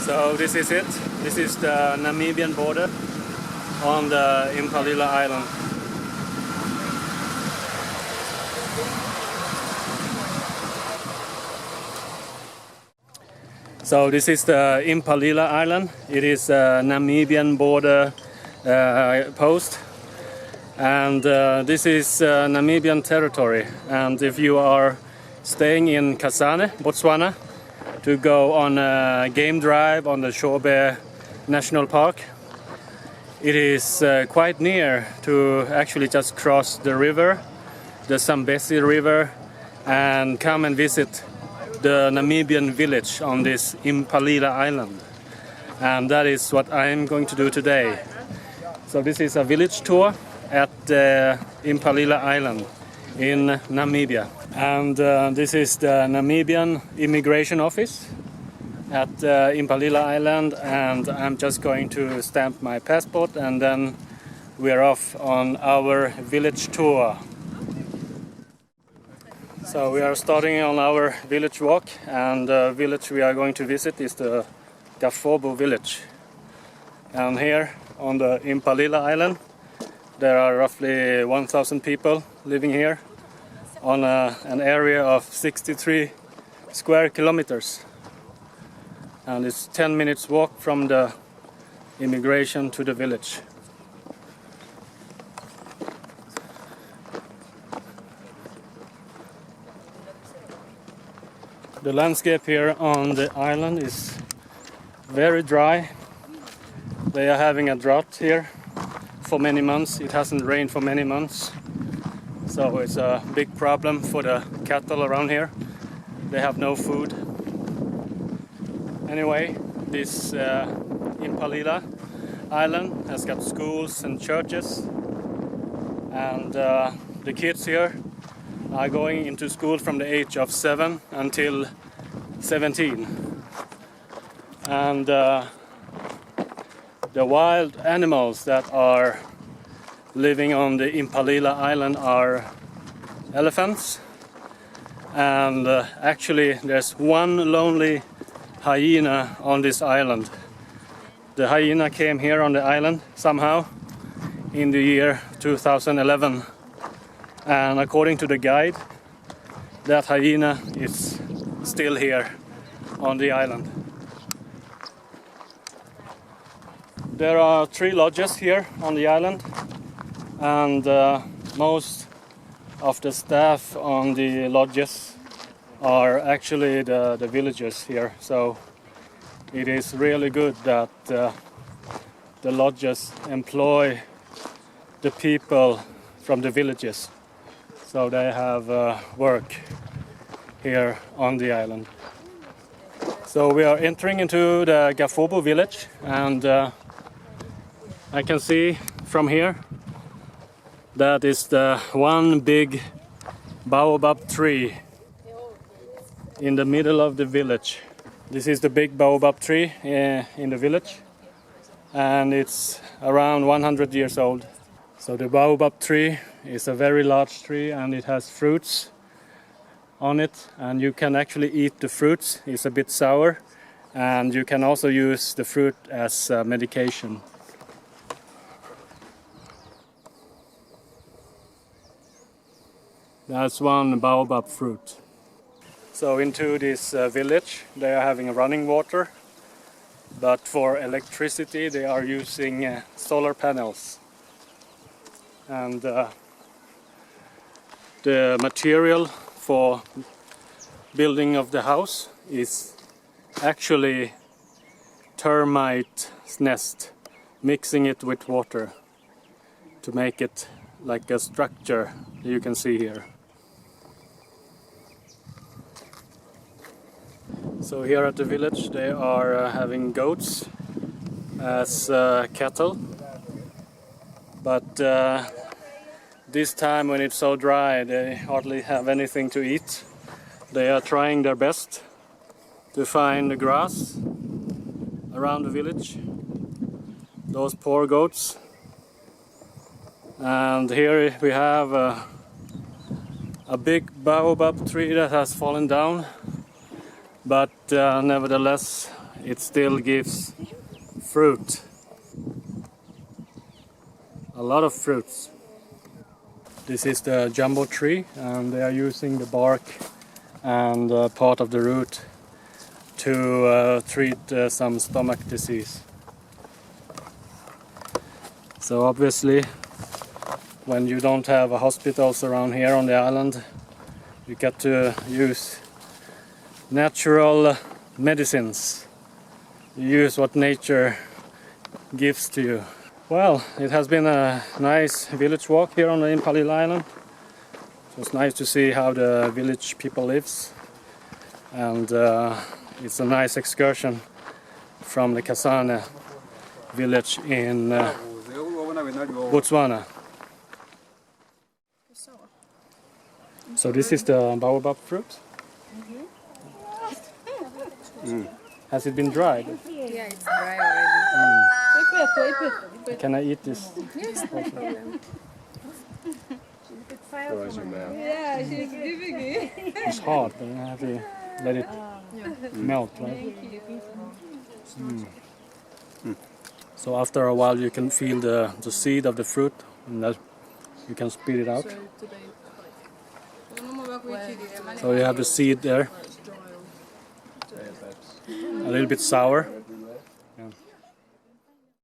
So this is it. This is the Namibian border on the Impalila Island. So this is the Impalila Island. It is a Namibian border post, and this is Namibian territory. And if you are staying in Kasane, Botswana, to go on a game drive on the Chobe National Park, it is quite near to actually just cross the river, the Zambezi River, and come and visit the Namibian village on this Impalila Island. And that is what I'm going to do today. So this is a village tour at Impalila Island in Namibia. And this is the Namibian Immigration office at Impalila Island, and I'm just going to stamp my passport and then we're off on our village tour. So we are starting on our village walk, and the village we are going to visit is the Kafubu Village. And here on the Impalila Island there are roughly 1,000 people living here on an area of 63 square kilometers. And it's 10 minutes walk from the immigration to the village. The landscape here on the island is very dry. They are having a drought here for many months. It hasn't rained for many months. So it's a big problem for the cattle around here. They have no food. Anyway, this Impalila Island has got schools and churches. And the kids here are going into school from the age of 7 until 17. And the wild animals that are living on the Impalila Island are elephants. And actually there's one lonely hyena on this island. The hyena came here on the island somehow in the year 2011. And according to the guide, that hyena is still here on the island. There are 3 lodges here on the island, and most of the staff on the lodges are actually the villagers here. So it is really good that the lodges employ the people from the villages. So they have work here on the island. So we are entering into the Kafubu Village, and I can see from here that is the one big baobab tree in the middle of the village. This is the big baobab tree in the village, and it's around 100 years old. So the baobab tree is a very large tree, and it has fruits on it, and you can actually eat the fruits. It's a bit sour, and you can also use the fruit as medication. That's one baobab fruit. So into this village they are having running water, but for electricity they are using solar panels. And the material for building of the house is actually termite nest, mixing it with water to make it like a structure you can see here. So here at the village they are having goats as cattle, but this time when it's so dry they hardly have anything to eat. They are trying their best to find the grass around the village, those poor goats. And here we have a big baobab tree that has fallen down, but nevertheless it still gives fruit. A lot of fruits. This is the jumbo tree, and they are using the bark and part of the root to treat some stomach disease. So obviously, when you don't have hospitals around here on the island, you get to use natural medicines. You use what nature gives to you. Well, it has been a nice village walk here on the Impalila Island. It was nice to see how the village people lives, and it's a nice excursion from the Kasane village in Botswana. So this is the baobab fruit. Has it been dried? Yeah, it's dry already. Can I eat this? Yes, no problem. Yeah, she's giving it. It's hard, but you have to let it melt, right? So after a while you can feel the seed of the fruit, and that you can spit it out. So you have the seed there. A little bit sour.